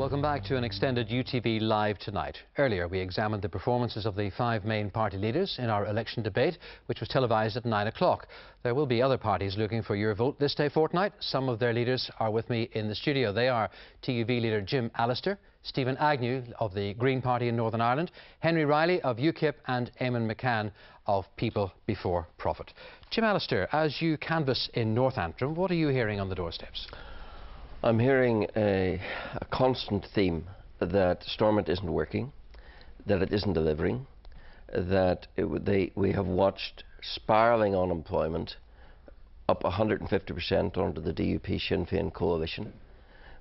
Welcome back to an extended UTV Live tonight. Earlier we examined the performances of the 5 main party leaders in our election debate, which was televised at 9 o'clock. There will be other parties looking for your vote this day fortnight. Some of their leaders are with me in the studio. They are TUV leader Jim Allister, Stephen Agnew of the Green Party in Northern Ireland, Henry Riley of UKIP and Eamon McCann of People Before Profit. Jim Allister, as you canvass in North Antrim, what are you hearing on the doorsteps? I'm hearing a constant theme that Stormont isn't working, that it isn't delivering, that we have watched spiralling unemployment up 150% under the DUP Sinn Féin coalition.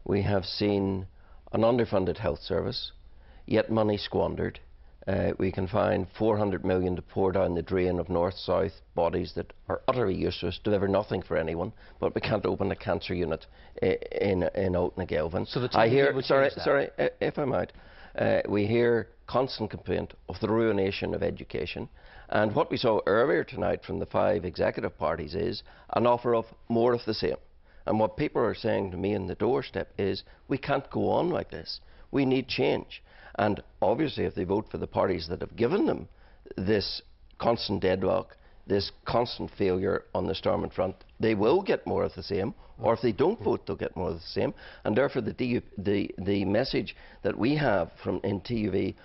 We have seen an underfunded health service, yet money squandered. We can find 400 million to pour down the drain of north-south bodies that are utterly useless, deliver nothing for anyone, but we can't open a cancer unit in Oatnagelvin. So I hear, sorry, if I might, we hear constant complaint of the ruination of education, and what we saw earlier tonight from the 5 executive parties is an offer of more of the same. And what people are saying to me in the doorstep is, we can't go on like this. We need change. And obviously, if they vote for the parties that have given them this constant deadlock, this constant failure on the Stormont front, they will get more of the same. Or if they don't vote, they'll get more of the same. And therefore, the message that we have in TUV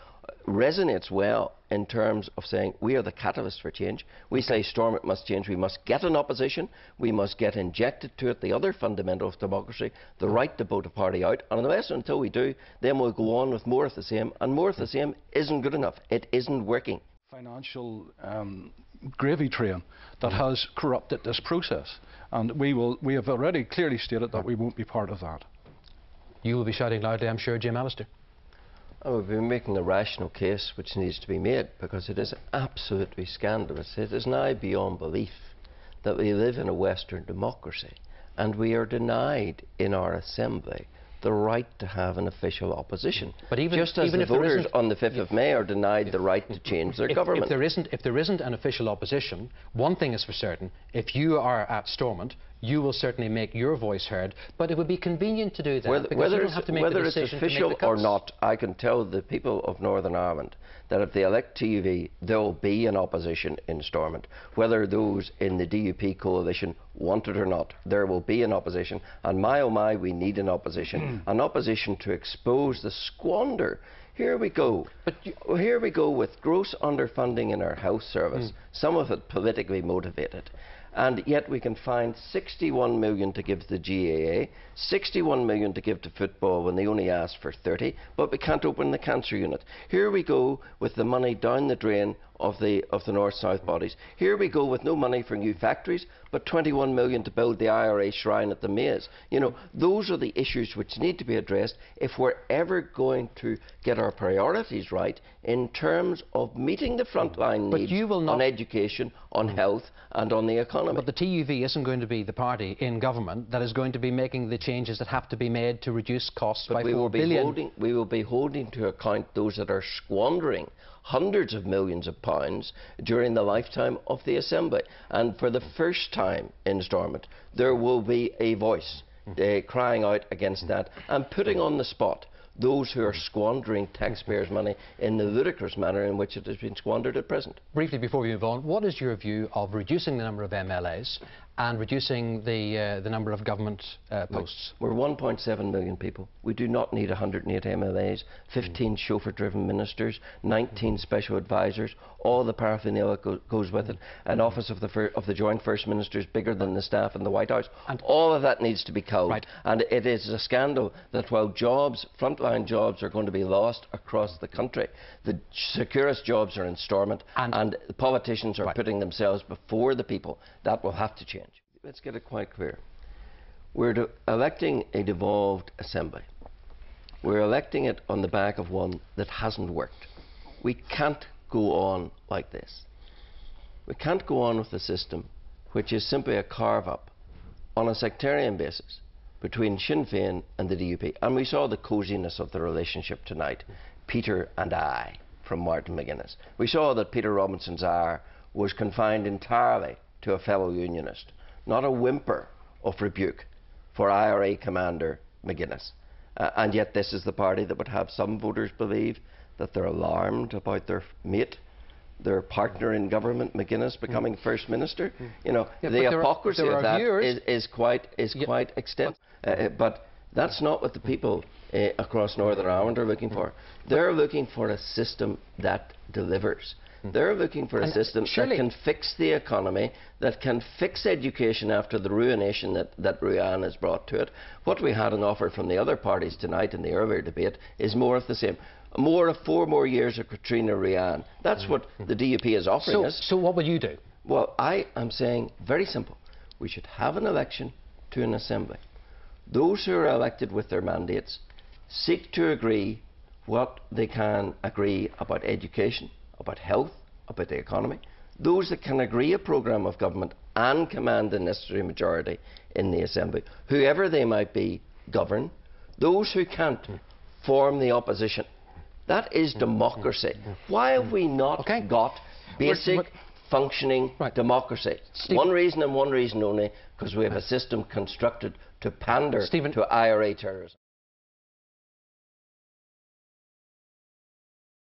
resonates well in terms of saying we are the catalyst for change. We say Stormont must change. We must get an opposition. We must get injected to it the other fundamental of democracy, the right to vote a party out. And unless until we do, then we'll go on with more of the same. And more of the same isn't good enough. It isn't working. Financial gravy train that has corrupted this process. And we have already clearly stated that we won't be part of that. You will be shouting loudly, I'm sure, Jim Allister. Oh, we've been making the rational case which needs to be made, because it is absolutely scandalous. It is now beyond belief that we live in a Western democracy and we are denied in our assembly the right to have an official opposition. But just as the voters on the 5th of May are denied the right to change their government. If there isn't an official opposition, one thing is for certain: if you are at Stormont, you will certainly make your voice heard, but it would be convenient to do that. Whether it's official or not, I can tell the people of Northern Ireland that if they elect TUV, there will be an opposition in Stormont. Whether those in the DUP coalition want it or not, there will be an opposition. And my oh my, we need an opposition. An opposition to expose the squander. Here we go. Here we go with gross underfunding in our health service, some of it politically motivated. And yet we can find 61 million to give to the GAA, 61 million to give to football when they only asked for 30, but we can't open the cancer unit. Here we go with the money down the drain of the north-south bodies. Here we go with no money for new factories, but 21 million to build the IRA shrine at the Maze. You know, those are the issues which need to be addressed if we're ever going to get our priorities right in terms of meeting the frontline needs on education, on health and on the economy. But the TUV isn't going to be the party in government that is going to be making the changes that have to be made to reduce costs by $4 billion. We will be holding to account those that are squandering hundreds of millions of pounds during the lifetime of the Assembly. And for the first time in Stormont, there will be a voice crying out against that and putting on the spot those who are squandering taxpayers' money in the ludicrous manner in which it has been squandered at present. Briefly, before we move on, what is your view of reducing the number of MLAs and reducing the number of government posts? We're 1.7 million people. We do not need 108 MLAs, 15 chauffeur-driven ministers, 19 special advisors, all the paraphernalia goes with it, an office of the Joint First Minister is bigger than the staff in the White House. And all of that needs to be culled. Right. And it is a scandal that while frontline jobs are going to be lost across the country, the securest jobs are in Stormont, and the politicians are putting themselves before the people. That will have to change. Let's get it quite clear. We're electing a devolved assembly. We're electing it on the back of one that hasn't worked. We can't go on like this. We can't go on with a system which is simply a carve-up on a sectarian basis between Sinn Féin and the DUP. And we saw the coziness of the relationship tonight, Peter and I, from Martin McGuinness. We saw that Peter Robinson's ire was confined entirely to a fellow unionist, not a whimper of rebuke for IRA Commander McGuinness. And yet this is the party that would have some voters believe that they're alarmed about their mate, their partner in government, McGuinness, becoming First Minister. You know, Yeah, the hypocrisy of that is quite extensive. But that's not what the people across Northern Ireland are looking for. They're looking for a system that delivers. They're looking for a system that can fix the economy, that can fix education after the ruination that Ruan has brought to it. What we had on offer from the other parties tonight in the earlier debate is more of the same. 4 more years of Katrina Ruan. That's what the DUP is offering us. So what will you do? Well, I am saying very simple. We should have an election to an assembly. Those who are elected with their mandates seek to agree what they can agree about education, about health, about the economy. Those that can agree a programme of government and command the necessary majority in the Assembly, whoever they might be, govern. Those who can't form the opposition. That is democracy. Why have we not got basic functioning democracy? Stephen. One reason and one reason only, because we have a system constructed to pander to IRA terrorism.